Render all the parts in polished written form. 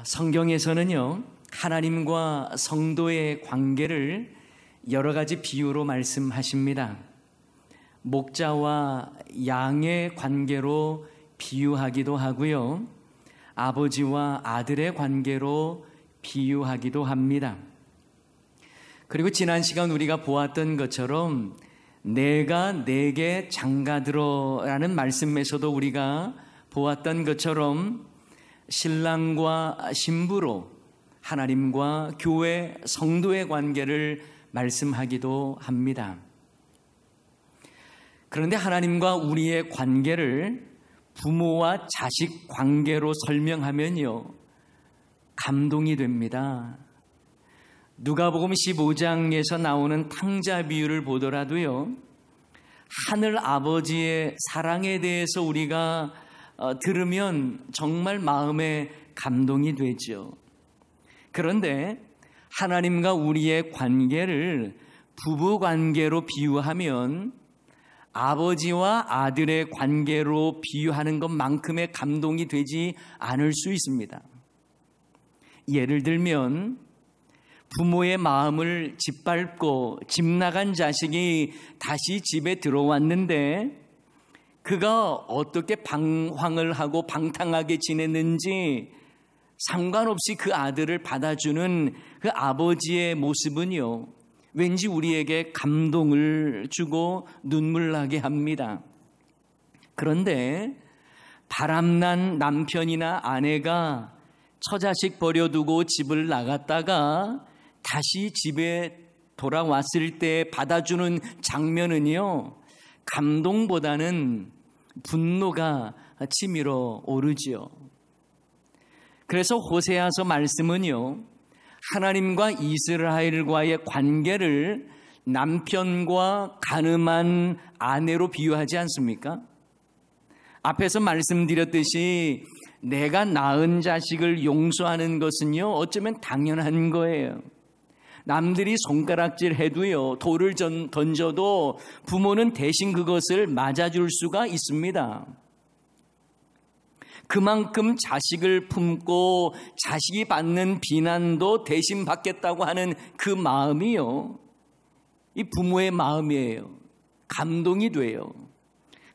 성경에서는요, 하나님과 성도의 관계를 여러 가지 비유로 말씀하십니다. 목자와 양의 관계로 비유하기도 하고요, 아버지와 아들의 관계로 비유하기도 합니다. 그리고 지난 시간 우리가 보았던 것처럼 내가 내게 장가들어라는 말씀에서도 우리가 보았던 것처럼 신랑과 신부로 하나님과 교회 성도의 관계를 말씀하기도 합니다. 그런데 하나님과 우리의 관계를 부모와 자식 관계로 설명하면요, 감동이 됩니다. 누가복음 15장에서 나오는 탕자 비유를 보더라도요, 하늘 아버지의 사랑에 대해서 우리가 들으면 정말 마음에 감동이 되죠. 그런데 하나님과 우리의 관계를 부부 관계로 비유하면 아버지와 아들의 관계로 비유하는 것만큼의 감동이 되지 않을 수 있습니다. 예를 들면 부모의 마음을 짓밟고 집 나간 자식이 다시 집에 들어왔는데 그가 어떻게 방황을 하고 방탕하게 지냈는지 상관없이 그 아들을 받아주는 그 아버지의 모습은요, 왠지 우리에게 감동을 주고 눈물 나게 합니다. 그런데 바람난 남편이나 아내가 처자식 버려두고 집을 나갔다가 다시 집에 돌아왔을 때 받아주는 장면은요, 감동보다는 분노가 치밀어 오르지요. 그래서 호세아서 말씀은요, 하나님과 이스라엘과의 관계를 남편과 간음한 아내로 비유하지 않습니까? 앞에서 말씀드렸듯이 내가 낳은 자식을 용서하는 것은요, 어쩌면 당연한 거예요. 남들이 손가락질 해도요, 돌을 던져도 부모는 대신 그것을 맞아줄 수가 있습니다. 그만큼 자식을 품고 자식이 받는 비난도 대신 받겠다고 하는 그 마음이요, 이 부모의 마음이에요. 감동이 돼요.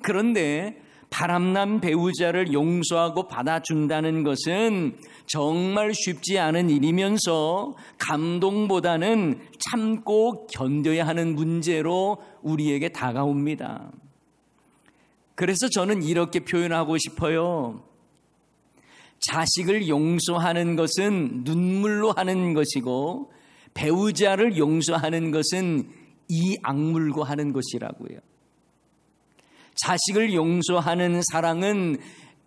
그런데 바람난 배우자를 용서하고 받아준다는 것은 정말 쉽지 않은 일이면서 감동보다는 참고 견뎌야 하는 문제로 우리에게 다가옵니다. 그래서 저는 이렇게 표현하고 싶어요. 자식을 용서하는 것은 눈물로 하는 것이고 배우자를 용서하는 것은 이 악물고 하는 것이라고요. 자식을 용서하는 사랑은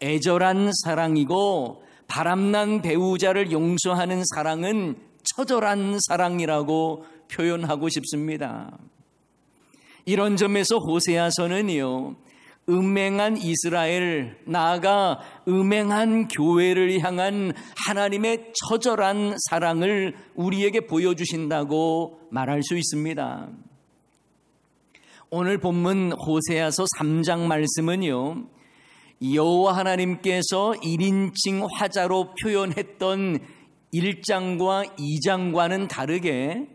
애절한 사랑이고 바람난 배우자를 용서하는 사랑은 처절한 사랑이라고 표현하고 싶습니다. 이런 점에서 호세아서는요, 음행한 이스라엘, 나아가 음행한 교회를 향한 하나님의 처절한 사랑을 우리에게 보여주신다고 말할 수 있습니다. 오늘 본문 호세아서 3장 말씀은요, 여호와 하나님께서 1인칭 화자로 표현했던 1장과 2장과는 다르게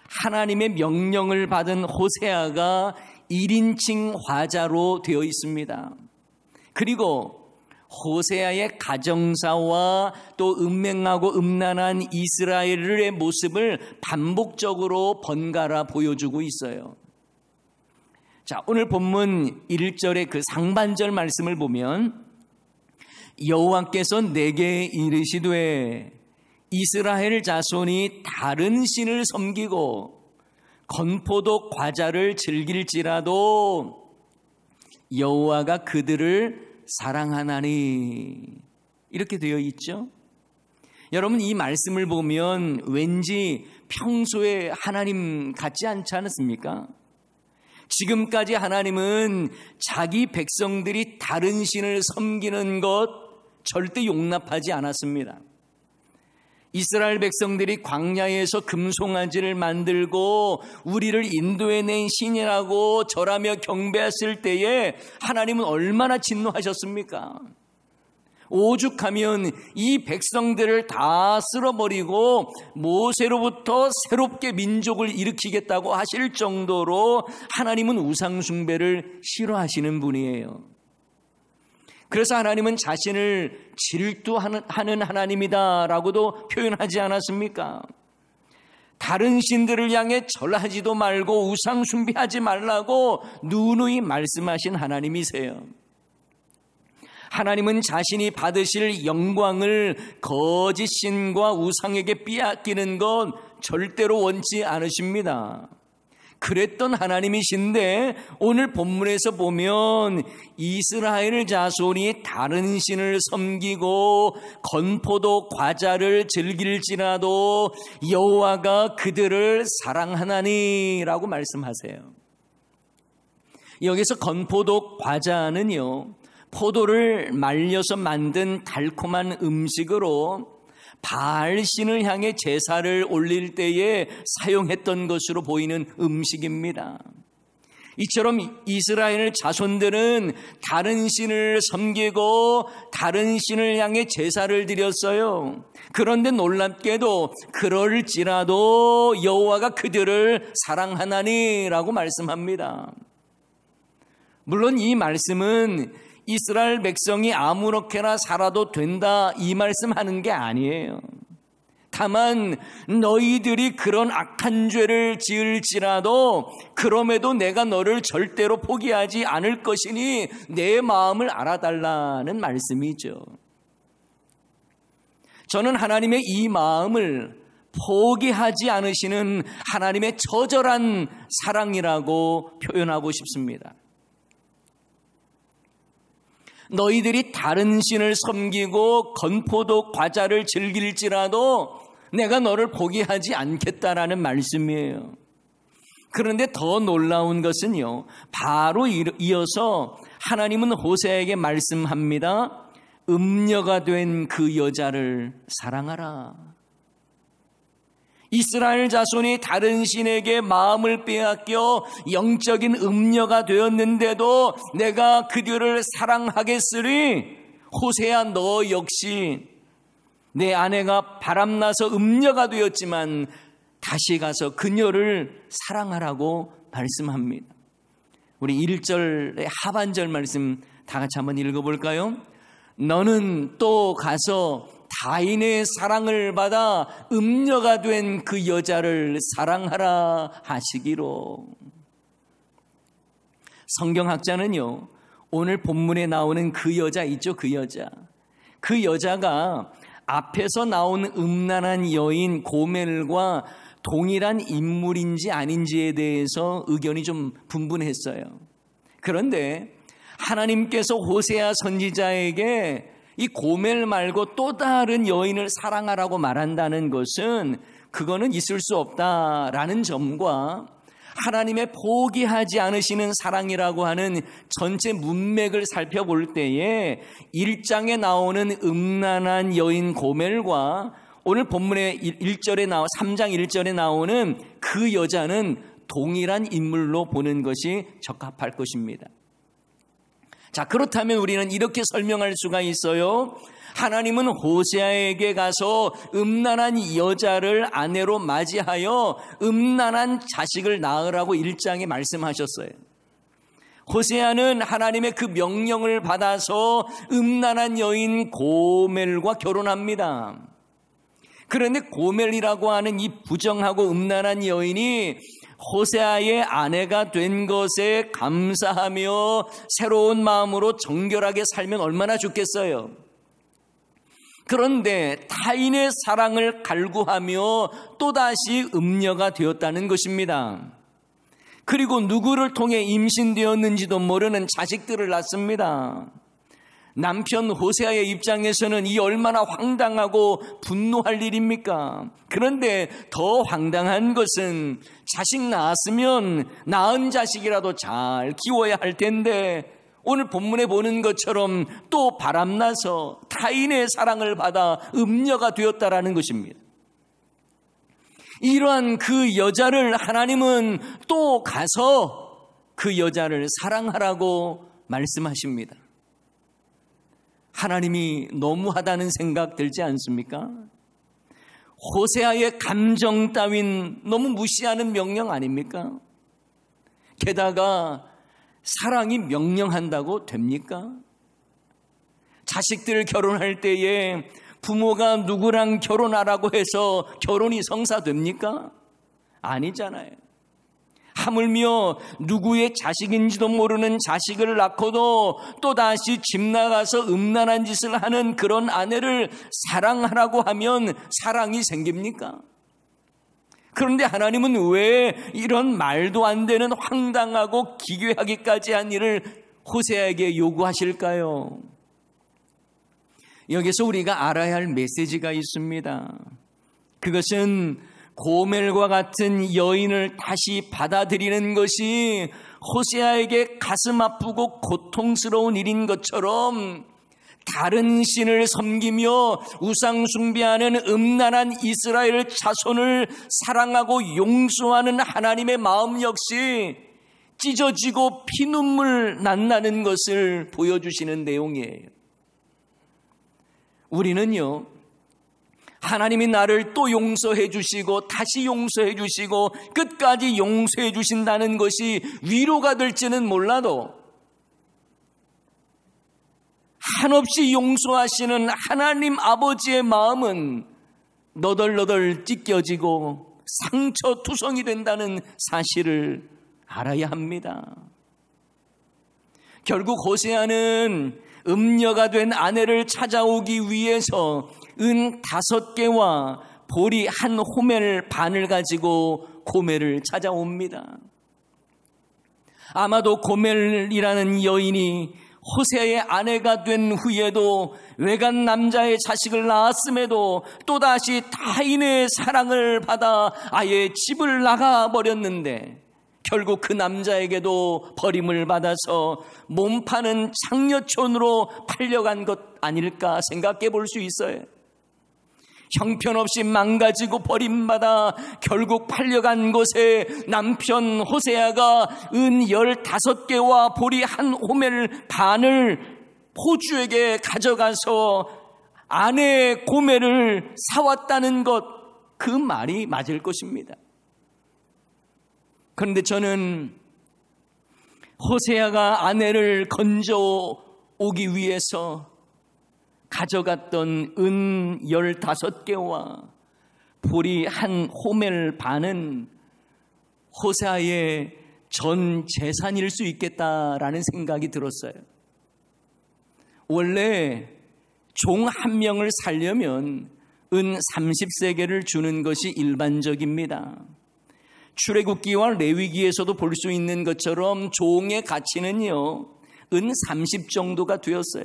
하나님의 명령을 받은 호세아가 1인칭 화자로 되어 있습니다. 그리고 호세아의 가정사와 또 음행하고 음란한 이스라엘의 모습을 반복적으로 번갈아 보여주고 있어요. 자, 오늘 본문 1절의 그 상반절 말씀을 보면 여호와께서 내게 이르시되 이스라엘 자손이 다른 신을 섬기고 건포도 과자를 즐길지라도 여호와가 그들을 사랑하나니, 이렇게 되어 있죠. 여러분, 이 말씀을 보면 왠지 평소에 하나님 같지 않지 않습니까? 지금까지 하나님은 자기 백성들이 다른 신을 섬기는 것 절대 용납하지 않았습니다. 이스라엘 백성들이 광야에서 금송아지를 만들고 우리를 인도해낸 신이라고 절하며 경배했을 때에 하나님은 얼마나 진노하셨습니까? 오죽하면 이 백성들을 다 쓸어버리고 모세로부터 새롭게 민족을 일으키겠다고 하실 정도로 하나님은 우상 숭배를 싫어하시는 분이에요. 그래서 하나님은 자신을 질투하는 하나님이다라고도 표현하지 않았습니까? 다른 신들을 향해 절하지도 말고 우상 숭배하지 말라고 누누이 말씀하신 하나님이세요. 하나님은 자신이 받으실 영광을 거짓 신과 우상에게 빼앗기는 건 절대로 원치 않으십니다. 그랬던 하나님이신데 오늘 본문에서 보면 이스라엘 자손이 다른 신을 섬기고 건포도 과자를 즐길지라도 여호와가 그들을 사랑하나니라고 말씀하세요. 여기서 건포도 과자는요, 포도를 말려서 만든 달콤한 음식으로 바알신을 향해 제사를 올릴 때에 사용했던 것으로 보이는 음식입니다. 이처럼 이스라엘 자손들은 다른 신을 섬기고 다른 신을 향해 제사를 드렸어요. 그런데 놀랍게도 그럴지라도 여호와가 그들을 사랑하나니라고 말씀합니다. 물론 이 말씀은 이스라엘 백성이 아무렇게나 살아도 된다 이 말씀하는 게 아니에요. 다만 너희들이 그런 악한 죄를 지을지라도 그럼에도 내가 너를 절대로 포기하지 않을 것이니 내 마음을 알아달라는 말씀이죠. 저는 하나님의 이 마음을 포기하지 않으시는 하나님의 처절한 사랑이라고 표현하고 싶습니다. 너희들이 다른 신을 섬기고 건포도 과자를 즐길지라도 내가 너를 포기하지 않겠다라는 말씀이에요. 그런데 더 놀라운 것은요, 바로 이어서 하나님은 호세아에게 말씀합니다. 음녀가 된 그 여자를 사랑하라. 이스라엘 자손이 다른 신에게 마음을 빼앗겨 영적인 음녀가 되었는데도 내가 그들을 사랑하겠으리. 호세야, 너 역시 내 아내가 바람나서 음녀가 되었지만 다시 가서 그녀를 사랑하라고 말씀합니다. 우리 1절의 하반절 말씀 다 같이 한번 읽어볼까요? 너는 또 가서 타인의 사랑을 받아 음녀가 된 그 여자를 사랑하라 하시기로. 성경학자는요, 오늘 본문에 나오는 그 여자 있죠, 그 여자가 앞에서 나온 음란한 여인 고멜과 동일한 인물인지 아닌지에 대해서 의견이 좀 분분했어요. 그런데 하나님께서 호세아 선지자에게 이 고멜 말고 또 다른 여인을 사랑하라고 말한다는 것은 그거는 있을 수 없다라는 점과 하나님의 포기하지 않으시는 사랑이라고 하는 전체 문맥을 살펴볼 때에 1장에 나오는 음란한 여인 고멜과 오늘 본문의 3장 1절에 나오는 그 여자는 동일한 인물로 보는 것이 적합할 것입니다. 자, 그렇다면 우리는 이렇게 설명할 수가 있어요. 하나님은 호세아에게 가서 음란한 여자를 아내로 맞이하여 음란한 자식을 낳으라고 1장에 말씀하셨어요. 호세아는 하나님의 그 명령을 받아서 음란한 여인 고멜과 결혼합니다. 그런데 고멜이라고 하는 이 부정하고 음란한 여인이 호세아의 아내가 된 것에 감사하며 새로운 마음으로 정결하게 살면 얼마나 좋겠어요. 그런데 타인의 사랑을 갈구하며 또다시 음녀가 되었다는 것입니다. 그리고 누구를 통해 임신되었는지도 모르는 자식들을 낳습니다. 남편 호세아의 입장에서는 이 얼마나 황당하고 분노할 일입니까? 그런데 더 황당한 것은 자식 낳았으면 낳은 자식이라도 잘 키워야 할 텐데 오늘 본문에 보는 것처럼 또 바람나서 타인의 사랑을 받아 음녀가 되었다라는 것입니다. 이러한 그 여자를 하나님은 또 가서 그 여자를 사랑하라고 말씀하십니다. 하나님이 너무하다는 생각 들지 않습니까? 호세아의 감정 따윈 너무 무시하는 명령 아닙니까? 게다가 사랑이 명령한다고 됩니까? 자식들 결혼할 때에 부모가 누구랑 결혼하라고 해서 결혼이 성사됩니까? 아니잖아요. 하물며 누구의 자식인지도 모르는 자식을 낳고도 또다시 집 나가서 음란한 짓을 하는 그런 아내를 사랑하라고 하면 사랑이 생깁니까? 그런데 하나님은 왜 이런 말도 안 되는 황당하고 기괴하기까지 한 일을 호세아에게 요구하실까요? 여기서 우리가 알아야 할 메시지가 있습니다. 그것은 고멜과 같은 여인을 다시 받아들이는 것이 호세아에게 가슴 아프고 고통스러운 일인 것처럼 다른 신을 섬기며 우상 숭배하는 음란한 이스라엘 자손을 사랑하고 용서하는 하나님의 마음 역시 찢어지고 피눈물 난다는 것을 보여주시는 내용이에요. 우리는요, 하나님이 나를 또 용서해 주시고 다시 용서해 주시고 끝까지 용서해 주신다는 것이 위로가 될지는 몰라도 한없이 용서하시는 하나님 아버지의 마음은 너덜너덜 찢겨지고 상처투성이 된다는 사실을 알아야 합니다. 결국 호세아는 음녀가 된 아내를 찾아오기 위해서 은 5개와 보리 한 호멜 반을 가지고 고멜을 찾아옵니다. 아마도 고멜이라는 여인이 호세아의 아내가 된 후에도 외간 남자의 자식을 낳았음에도 또다시 타인의 사랑을 받아 아예 집을 나가버렸는데 결국 그 남자에게도 버림을 받아서 몸 파는 장려촌으로 팔려간 것 아닐까 생각해 볼 수 있어요. 형편없이 망가지고 버림받아 결국 팔려간 곳에 남편 호세아가 은 15개와 보리 한 호멜 반을 포주에게 가져가서 아내의 고멜을 사왔다는 것, 그 말이 맞을 것입니다. 그런데 저는 호세아가 아내를 건져오기 위해서 가져갔던 은 15개와 보리 한 호멜 반은 호세아의 전 재산일 수 있겠다라는 생각이 들었어요. 원래 종 한 명을 살려면 은 30세겔을 주는 것이 일반적입니다. 출애굽기와 레위기에서도 볼 수 있는 것처럼 종의 가치는요, 은 30 정도가 되었어요.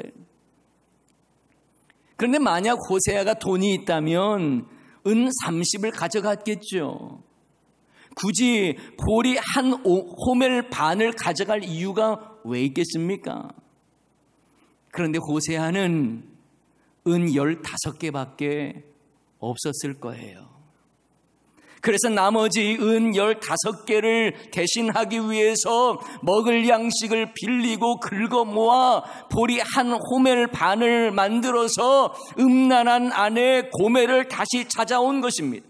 그런데 만약 호세아가 돈이 있다면 은 30을 가져갔겠죠. 굳이 보리 한 호멜 반을 가져갈 이유가 왜 있겠습니까? 그런데 호세아는 은 15개밖에 없었을 거예요. 그래서 나머지 은 15개를 대신하기 위해서 먹을 양식을 빌리고 긁어 모아 보리 한 호멜 반을 만들어서 음란한 아내의 고멜을 다시 찾아온 것입니다.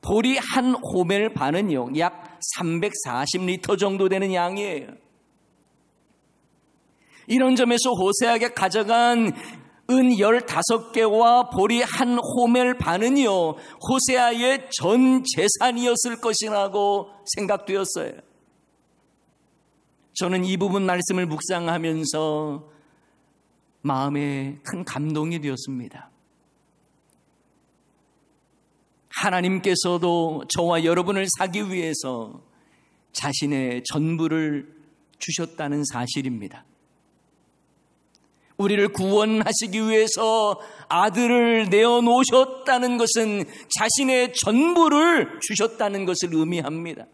보리 한 호멜 반은요, 약 340리터 정도 되는 양이에요. 이런 점에서 호세아에게 가져간 은 15개와 보리 한 호멜 반은요, 호세아의 전 재산이었을 것이라고 생각되었어요. 저는 이 부분 말씀을 묵상하면서 마음에 큰 감동이 되었습니다. 하나님께서도 저와 여러분을 사기 위해서 자신의 전부를 주셨다는 사실입니다. 우리를 구원하시기 위해서 아들을 내어놓으셨다는 것은 자신의 전부를 주셨다는 것을 의미합니다.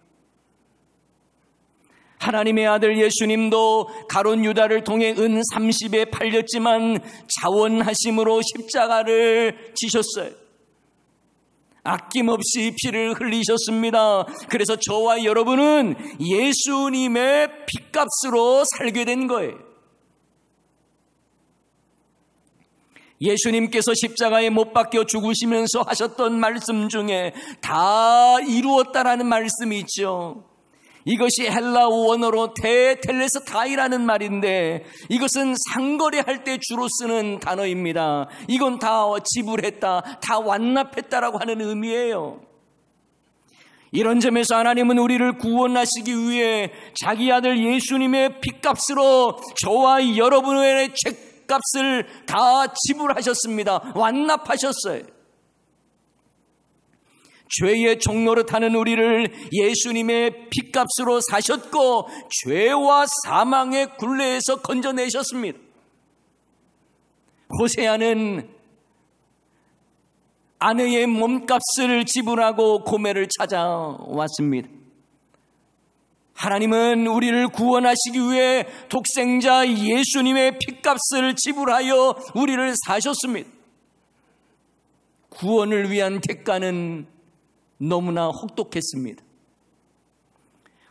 하나님의 아들 예수님도 가룟 유다를 통해 은 30에 팔렸지만 자원하심으로 십자가를 지셨어요. 아낌없이 피를 흘리셨습니다. 그래서 저와 여러분은 예수님의 핏값으로 살게 된 거예요. 예수님께서 십자가에 못 박혀 죽으시면서 하셨던 말씀 중에 다 이루었다라는 말씀이 있죠. 이것이 헬라 원어로 테텔레스타이라는 말인데 이것은 상거래할 때 주로 쓰는 단어입니다. 이건 다 지불했다, 다 완납했다라고 하는 의미예요. 이런 점에서 하나님은 우리를 구원하시기 위해 자기 아들 예수님의 핏값으로 저와 여러분의 죄값을 다 지불하셨습니다. 완납하셨어요. 죄의 종노릇하는 우리를 예수님의 핏값으로 사셨고 죄와 사망의 굴레에서 건져내셨습니다. 호세아는 아내의 몸값을 지불하고 고멜을 찾아왔습니다. 하나님은 우리를 구원하시기 위해 독생자 예수님의 핏값을 지불하여 우리를 사셨습니다. 구원을 위한 대가는 너무나 혹독했습니다.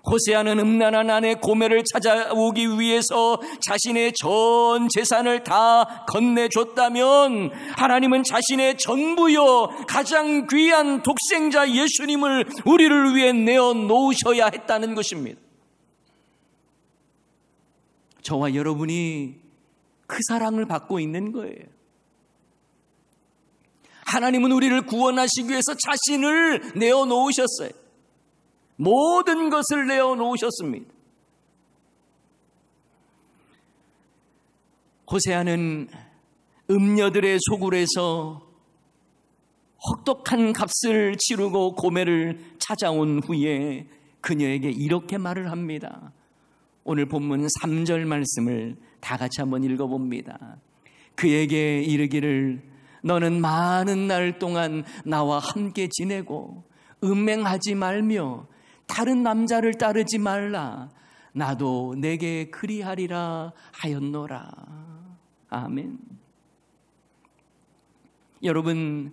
호세아는 음란한 아내 고멜을 찾아오기 위해서 자신의 전 재산을 다 건네줬다면 하나님은 자신의 전부여 가장 귀한 독생자 예수님을 우리를 위해 내어놓으셔야 했다는 것입니다. 저와 여러분이 그 사랑을 받고 있는 거예요. 하나님은 우리를 구원하시기 위해서 자신을 내어놓으셨어요. 모든 것을 내어놓으셨습니다. 호세아는 음녀들의 소굴에서 혹독한 값을 치르고 고멜을 찾아온 후에 그녀에게 이렇게 말을 합니다. 오늘 본문 3절 말씀을 다 같이 한번 읽어봅니다. 그에게 이르기를 너는 많은 날 동안 나와 함께 지내고 음행하지 말며 다른 남자를 따르지 말라. 나도 내게 그리하리라 하였노라. 아멘. 여러분,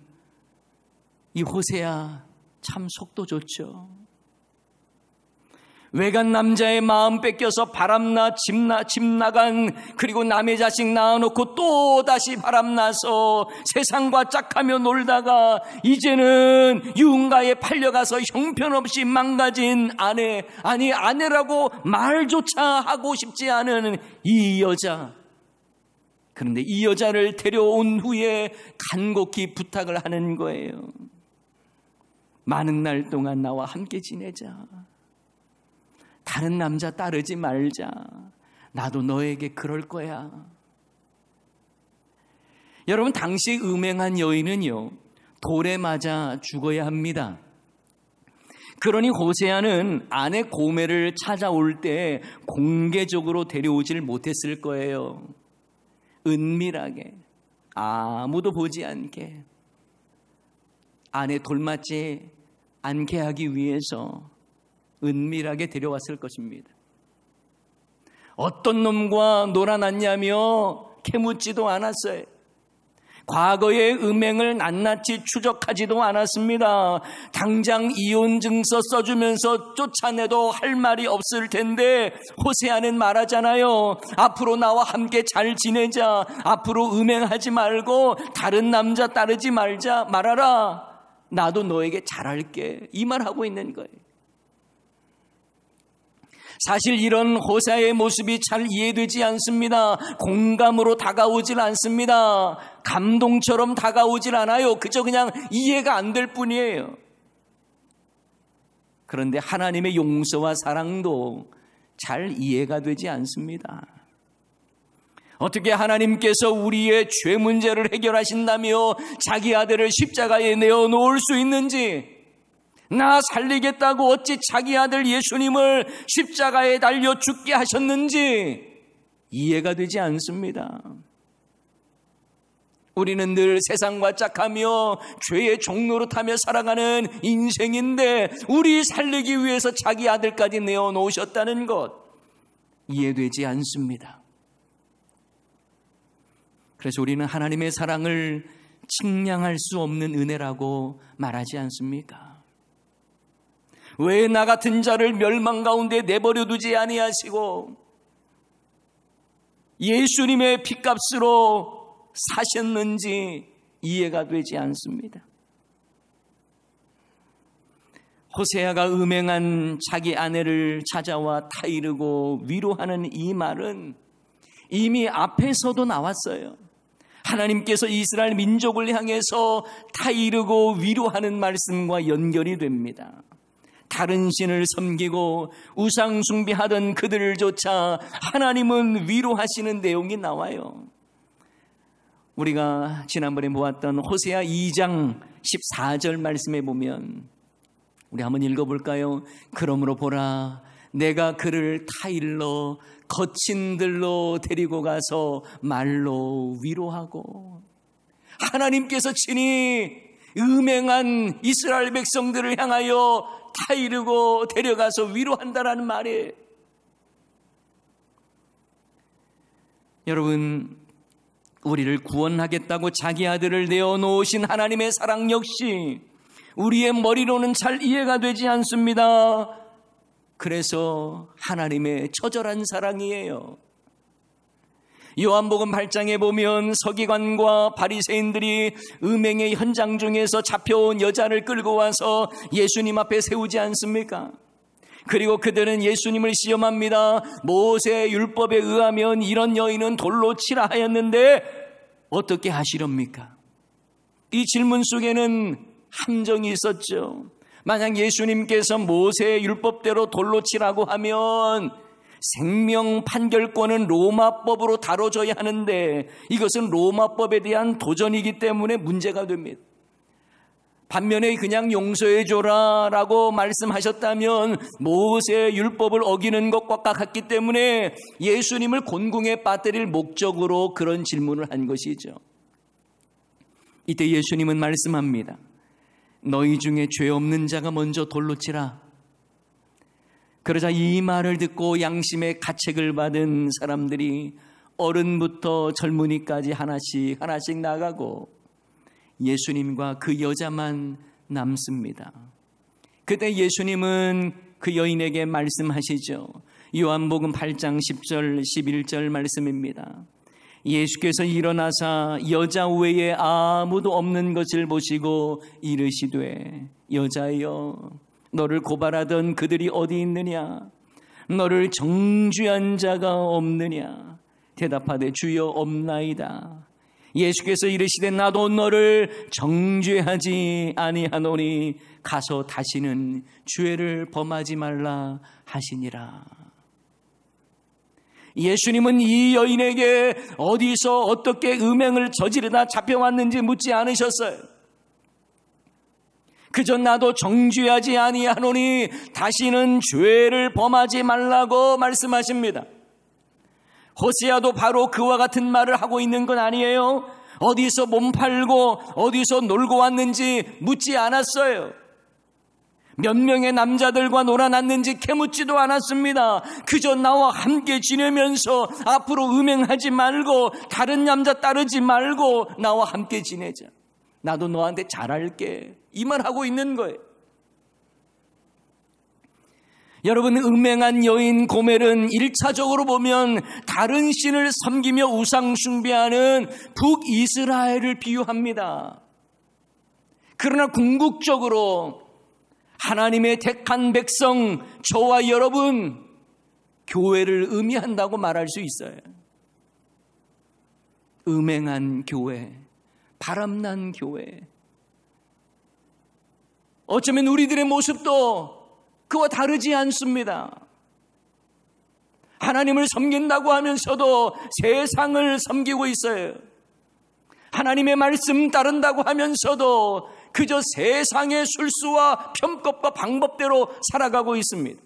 이 호세아 참 속도 좋죠. 외간 남자의 마음 뺏겨서 바람나 집 나간, 그리고 남의 자식 낳아놓고 또 다시 바람나서 세상과 짝하며 놀다가 이제는 유흥가에 팔려가서 형편없이 망가진 아내라고 말조차 하고 싶지 않은 이 여자. 그런데 이 여자를 데려온 후에 간곡히 부탁을 하는 거예요. 많은 날 동안 나와 함께 지내자. 다른 남자 따르지 말자. 나도 너에게 그럴 거야. 여러분, 당시 음행한 여인은요, 돌에 맞아 죽어야 합니다. 그러니 호세아는 아내 고멜을 찾아올 때 공개적으로 데려오질 못했을 거예요. 은밀하게, 아무도 보지 않게, 아내 돌맞지 않게 하기 위해서 은밀하게 데려왔을 것입니다. 어떤 놈과 놀아났냐며 캐묻지도 않았어요. 과거의 음행을 낱낱이 추적하지도 않았습니다. 당장 이혼 증서 써주면서 쫓아내도 할 말이 없을 텐데 호세아는 말하잖아요. 앞으로 나와 함께 잘 지내자. 앞으로 음행하지 말고 다른 남자 따르지 말아라. 나도 너에게 잘할게. 이 말하고 있는 거예요. 사실 이런 호세아의 모습이 잘 이해되지 않습니다. 공감으로 다가오질 않습니다. 감동처럼 다가오질 않아요. 그저 그냥 이해가 안 될 뿐이에요. 그런데 하나님의 용서와 사랑도 잘 이해가 되지 않습니다. 어떻게 하나님께서 우리의 죄 문제를 해결하신다며 자기 아들을 십자가에 내어놓을 수 있는지, 나 살리겠다고 어찌 자기 아들 예수님을 십자가에 달려 죽게 하셨는지 이해가 되지 않습니다. 우리는 늘 세상과 짝하며 죄의 종노릇하며 살아가는 인생인데 우리 살리기 위해서 자기 아들까지 내어놓으셨다는 것 이해되지 않습니다. 그래서 우리는 하나님의 사랑을 측량할 수 없는 은혜라고 말하지 않습니까? 왜 나 같은 자를 멸망 가운데 내버려 두지 아니하시고 예수님의 핏값으로 사셨는지 이해가 되지 않습니다. 호세아가 음행한 자기 아내를 찾아와 타이르고 위로하는 이 말은 이미 앞에서도 나왔어요. 하나님께서 이스라엘 민족을 향해서 타이르고 위로하는 말씀과 연결이 됩니다. 다른 신을 섬기고 우상 숭배하던 그들조차 하나님은 위로하시는 내용이 나와요. 우리가 지난번에 보았던 호세아 2장 14절 말씀에 보면 우리 한번 읽어볼까요? 그러므로 보라, 내가 그를 타일러 거친 들로 데리고 가서 말로 위로하고. 하나님께서 친히 음행한 이스라엘 백성들을 향하여 타이르고 데려가서 위로한다라는 말이에요. 여러분, 우리를 구원하겠다고 자기 아들을 내어놓으신 하나님의 사랑 역시 우리의 머리로는 잘 이해가 되지 않습니다. 그래서 하나님의 처절한 사랑이에요. 요한복음 8장에 보면 서기관과 바리새인들이 음행의 현장 중에서 잡혀온 여자를 끌고 와서 예수님 앞에 세우지 않습니까? 그리고 그들은 예수님을 시험합니다. 모세 율법에 의하면 이런 여인은 돌로 치라 하였는데 어떻게 하시렵니까? 이 질문 속에는 함정이 있었죠. 만약 예수님께서 모세 율법대로 돌로 치라고 하면 생명 판결권은 로마법으로 다뤄져야 하는데 이것은 로마법에 대한 도전이기 때문에 문제가 됩니다. 반면에 그냥 용서해줘라 라고 말씀하셨다면 모세 율법을 어기는 것과 같기 때문에 예수님을 곤궁에 빠뜨릴 목적으로 그런 질문을 한 것이죠. 이때 예수님은 말씀합니다. 너희 중에 죄 없는 자가 먼저 돌로 치라. 그러자 이 말을 듣고 양심의 가책을 받은 사람들이 어른부터 젊은이까지 하나씩 나가고 예수님과 그 여자만 남습니다. 그때 예수님은 그 여인에게 말씀하시죠. 요한복음 8장 10절 11절 말씀입니다. 예수께서 일어나사 여자 외에 아무도 없는 것을 보시고 이르시되 여자여 너를 고발하던 그들이 어디 있느냐? 너를 정죄한 자가 없느냐? 대답하되 주여 없나이다. 예수께서 이르시되 나도 너를 정죄하지 아니하노니 가서 다시는 죄를 범하지 말라 하시니라. 예수님은 이 여인에게 어디서 어떻게 음행을 저지르다 잡혀왔는지 묻지 않으셨어요. 그저 나도 정죄하지 아니하노니 다시는 죄를 범하지 말라고 말씀하십니다. 호세아도 바로 그와 같은 말을 하고 있는 건 아니에요. 어디서 몸 팔고 어디서 놀고 왔는지 묻지 않았어요. 몇 명의 남자들과 놀아났는지 캐묻지도 않았습니다. 그저 나와 함께 지내면서 앞으로 음행하지 말고 다른 남자 따르지 말고 나와 함께 지내자. 나도 너한테 잘할게. 이 말 하고 있는 거예요. 여러분, 음행한 여인 고멜은 1차적으로 보면 다른 신을 섬기며 우상 숭배하는 북이스라엘을 비유합니다. 그러나 궁극적으로 하나님의 택한 백성, 저와 여러분, 교회를 의미한다고 말할 수 있어요. 음행한 교회, 바람난 교회. 어쩌면 우리들의 모습도 그와 다르지 않습니다. 하나님을 섬긴다고 하면서도 세상을 섬기고 있어요. 하나님의 말씀 따른다고 하면서도 그저 세상의 술수와 편법과 방법대로 살아가고 있습니다.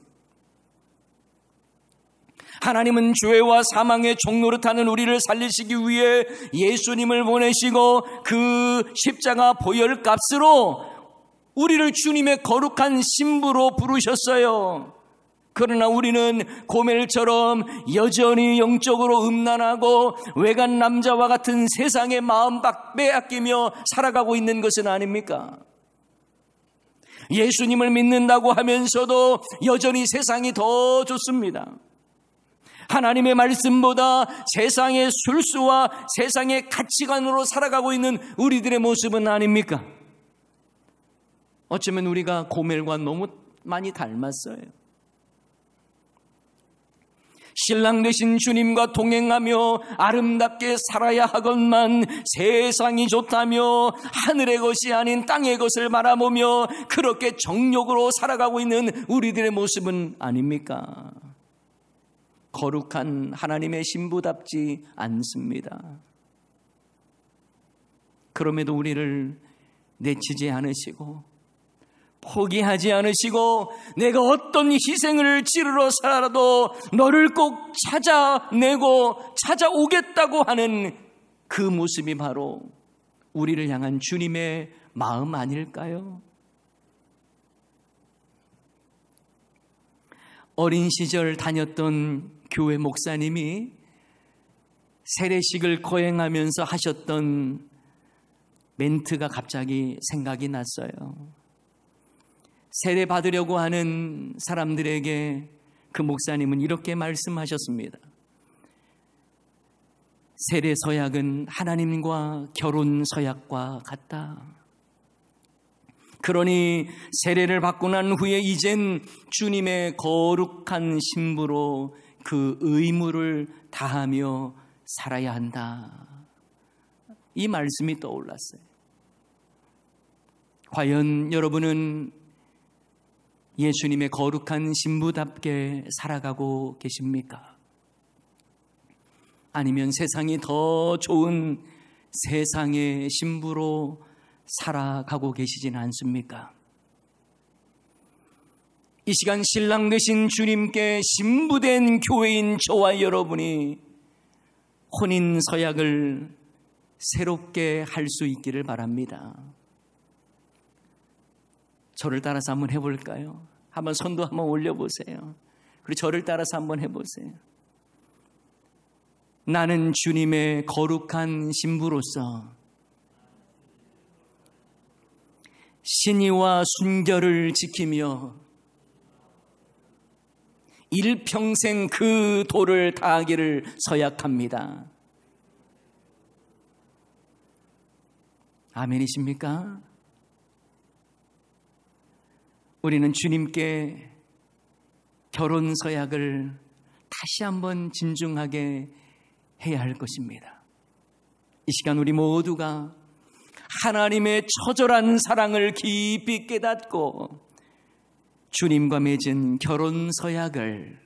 하나님은 죄와 사망의 종노릇하는 우리를 살리시기 위해 예수님을 보내시고 그 십자가 보혈값으로 우리를 주님의 거룩한 신부로 부르셨어요. 그러나 우리는 고멜처럼 여전히 영적으로 음란하고 외간 남자와 같은 세상의 마음 빼앗기며 살아가고 있는 것은 아닙니까? 예수님을 믿는다고 하면서도 여전히 세상이 더 좋습니다. 하나님의 말씀보다 세상의 술수와 세상의 가치관으로 살아가고 있는 우리들의 모습은 아닙니까? 어쩌면 우리가 고멜과 너무 많이 닮았어요. 신랑 되신 주님과 동행하며 아름답게 살아야 하건만 세상이 좋다며 하늘의 것이 아닌 땅의 것을 바라보며 그렇게 정욕으로 살아가고 있는 우리들의 모습은 아닙니까? 거룩한 하나님의 신부답지 않습니다. 그럼에도 우리를 내치지 않으시고 포기하지 않으시고 내가 어떤 희생을 치르러 살아도 너를 꼭 찾아내고 찾아오겠다고 하는 그 모습이 바로 우리를 향한 주님의 마음 아닐까요? 어린 시절 다녔던 교회 목사님이 세례식을 거행하면서 하셨던 멘트가 갑자기 생각이 났어요. 세례 받으려고 하는 사람들에게 그 목사님은 이렇게 말씀하셨습니다. 세례 서약은 하나님과 결혼 서약과 같다. 그러니 세례를 받고 난 후에 이젠 주님의 거룩한 신부로 그 의무를 다하며 살아야 한다. 이 말씀이 떠올랐어요. 과연 여러분은 예수님의 거룩한 신부답게 살아가고 계십니까? 아니면 세상이 더 좋은 세상의 신부로 살아가고 계시진 않습니까? 이 시간 신랑 되신 주님께 신부된 교회인 저와 여러분이 혼인 서약을 새롭게 할 수 있기를 바랍니다. 저를 따라서 한번 해볼까요? 한번 손도 한번 올려보세요. 그리고 저를 따라서 한번 해보세요. 나는 주님의 거룩한 신부로서 신의와 순결을 지키며 일평생 그 도를 다하기를 서약합니다. 아멘이십니까? 우리는 주님께 결혼 서약을 다시 한번 진중하게 해야 할 것입니다. 이 시간 우리 모두가 하나님의 처절한 사랑을 깊이 깨닫고 주님과 맺은 결혼 서약을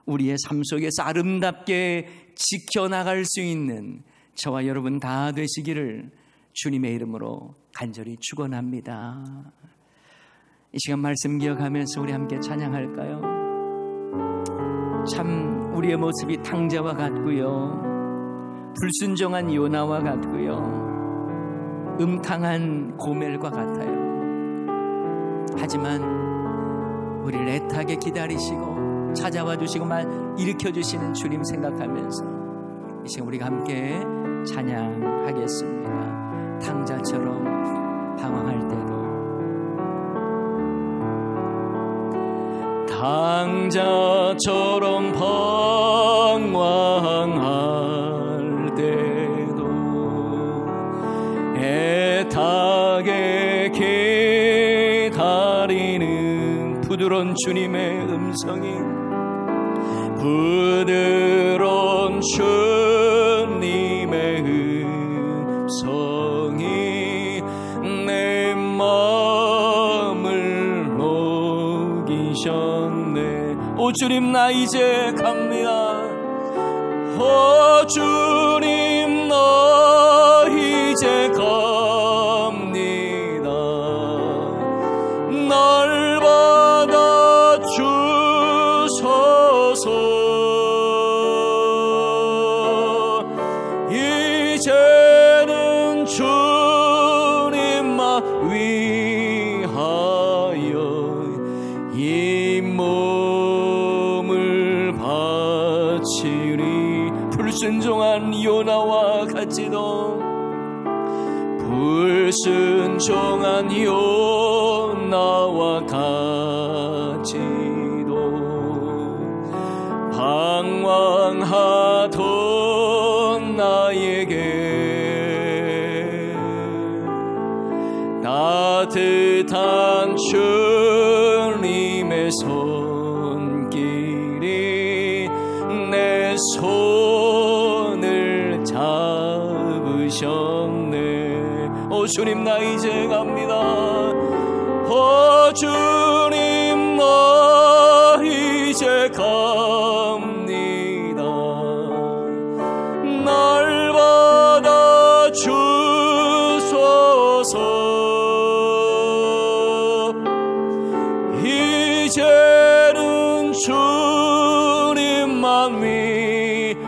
우리의 삶 속에서 아름답게 지켜나갈 수 있는 저와 여러분 다 되시기를 주님의 이름으로 간절히 축원합니다. 이 시간 말씀 기억하면서 우리 함께 찬양할까요? 참 우리의 모습이 탕자와 같고요, 불순종한 요나와 같고요, 음탕한 고멜과 같아요. 하지만 우리를 애타게 기다리시고 찾아와 주시고 일으켜주시는 주님 생각하면서 이 시간 우리가 함께 찬양하겠습니다. 탕자처럼 방황할 때도, 탕자처럼 방황할 때도 애타게 기다리는 부드러운 주님의 음성이, 부드러운 주님의 음성이 내 마음을 녹이셨네. 오 주님 나 이제 갑니다. 오 주님 나 이제 갑니다. 날 받아 주소서. 이제는 주님만 위하여 이 몸을 바치리. 불순종한 요나와 같이도, 불순종한 요나와 같이도 방황 따뜻한 주님의 손길이 내 손을 잡으셨네. 오 주님, 나 이제 갑니다. 오 주님, 나 이제 갑니다. 날 받아 주소서. 이제는 주님만 위하여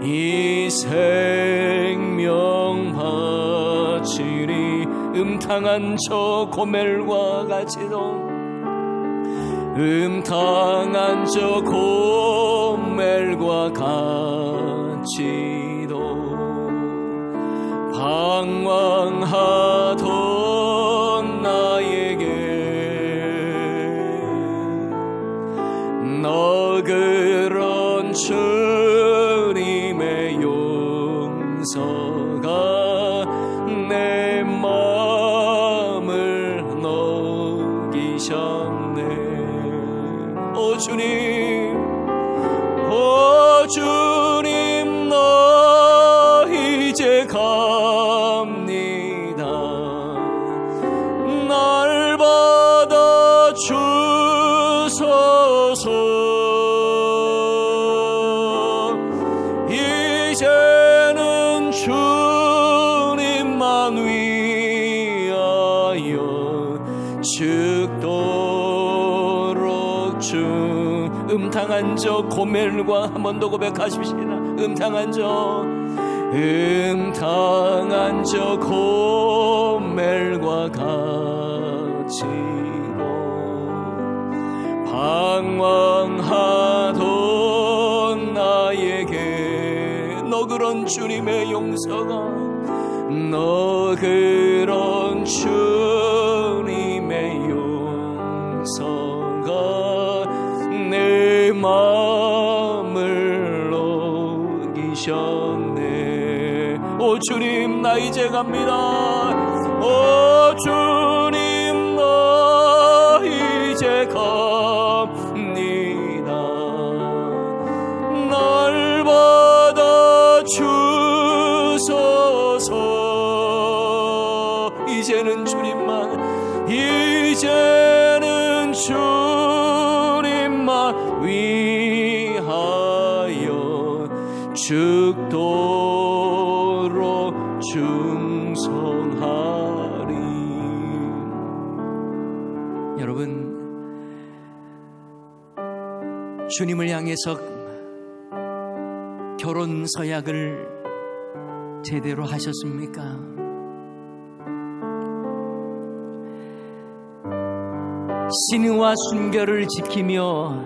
이 생명 바치리. 음탕한 저 고멜과 같이도, 음탕한 저 고멜과 같이도 방황하던 나에게 너그런 주님의 용서가 내 마음을 녹이셨네. 오 주님, 오 주님, 나 이제 갑니다. 날 받아 주소서. 이제는 주님만 위하여 죽도록 주. 음탕한 저 고멜과 한 번 더 고백하십시다. 음탕한 저 고멜과 같이도 방황하던 나에게 너그런 주님의 용서가, 너그런 주님의 용서가 내 마음을 녹이셨네. 오 주님, 나 이제 갑니다. 오 주님, 나 이제 갑니다. 날 받아 주소서. 이제는 주님만 위하여 죽도록 충성하리. 여러분, 주님을 향해서 결혼 서약을 제대로 하셨습니까? 신의와 순결을 지키며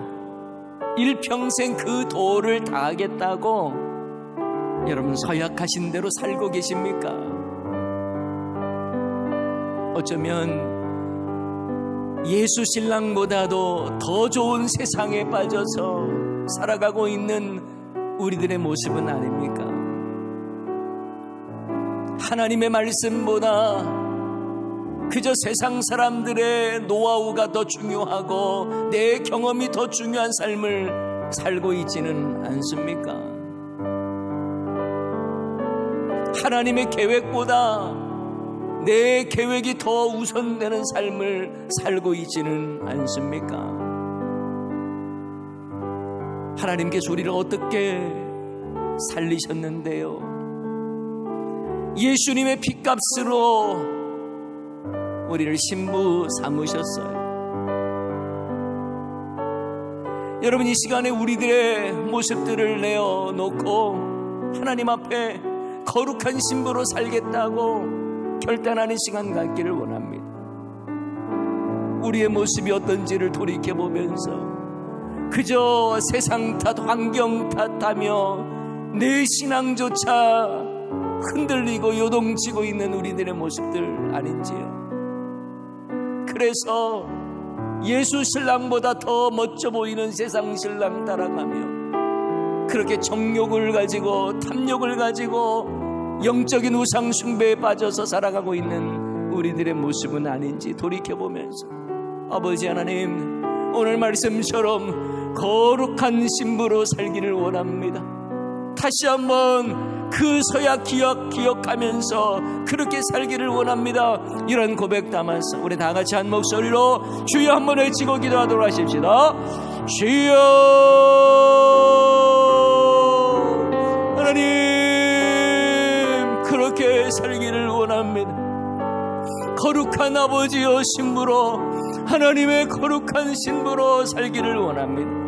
일평생 그 도를 다하겠다고 여러분 서약하신 대로 살고 계십니까? 어쩌면 예수 신랑보다도 더 좋은 세상에 빠져서 살아가고 있는 우리들의 모습은 아닙니까? 하나님의 말씀보다 그저 세상 사람들의 노하우가 더 중요하고 내 경험이 더 중요한 삶을 살고 있지는 않습니까? 하나님의 계획보다 내 계획이 더 우선되는 삶을 살고 있지는 않습니까? 하나님께서 우리를 어떻게 살리셨는데요? 예수님의 핏값으로 우리를 신부 삼으셨어요. 여러분, 이 시간에 우리들의 모습들을 내어놓고 하나님 앞에 거룩한 신부로 살겠다고 결단하는 시간 갖기를 원합니다. 우리의 모습이 어떤지를 돌이켜보면서 그저 세상 탓, 환경 탓하며 내 신앙조차 흔들리고 요동치고 있는 우리들의 모습들 아닌지요? 그래서 예수 신랑보다 더 멋져 보이는 세상 신랑 따라가며 그렇게 정욕을 가지고 탐욕을 가지고 영적인 우상 숭배에 빠져서 살아가고 있는 우리들의 모습은 아닌지 돌이켜보면서 아버지 하나님, 오늘 말씀처럼 거룩한 신부로 살기를 원합니다. 다시 한번 그 서약 기억하면서 그렇게 살기를 원합니다. 이런 고백 담아서 우리 다 같이 한 목소리로 주여 한번 외치고 기도하도록 하십시다. 주여 하나님, 그렇게 살기를 원합니다. 거룩한 아버지여 신부로, 하나님의 거룩한 신부로 살기를 원합니다.